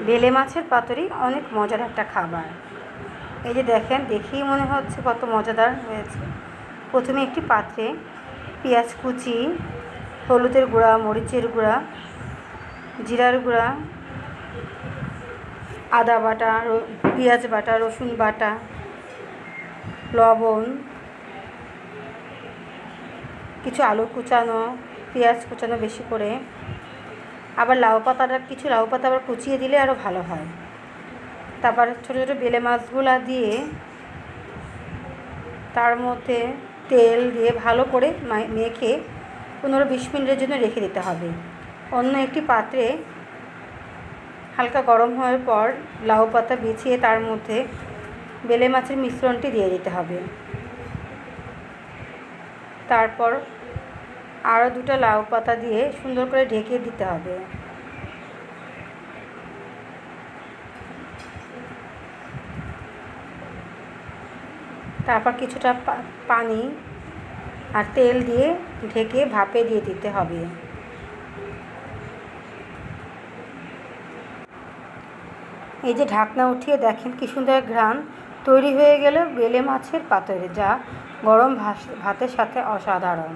বেলে মাছের পাতুরি অনেক মজার একটা খাবার। এই যে দেখেন, দেখেই মনে হচ্ছে কত মজাদার হয়েছে। প্রথমে একটি পাত্রে পেঁয়াজ কুচি, হলুদের গুঁড়া, মরিচের গুঁড়া, জিরার গুঁড়া, আদা বাটা, পেঁয়াজ বাটা, রসুন বাটা, লবণ, কিছু আলু কুচানো, পেঁয়াজ কুচানো বেশি করে, আবার কিছু লাউ পাতা আবার কুচিয়ে দিলে আরও ভালো হয়। তারপর ছোটো ছোটো বেলে মাছগুলো দিয়ে তার মধ্যে তেল দিয়ে ভালো করে মেখে 15-20 মিনিটের জন্য রেখে দিতে হবে। অন্য একটি পাত্রে হালকা গরম হওয়ার পর লাউ পাতা বিছিয়ে তার মধ্যে বেলে মাছের মিশ্রণটি দিয়ে দিতে হবে। তারপর আরও 2টা লাউ পাতা দিয়ে সুন্দর করে ঢেকে দিতে হবে। তারপর কিছুটা পানি আর তেল দিয়ে ঢেকে ভাপে দিয়ে দিতে হবে। এই যে ঢাকনা উঠিয়ে দেখেন কি সুন্দর ঘ্রাণ তৈরি হয়ে গেল বেলে মাছের পাতুরি, যা গরম ভাতের সাথে অসাধারণ।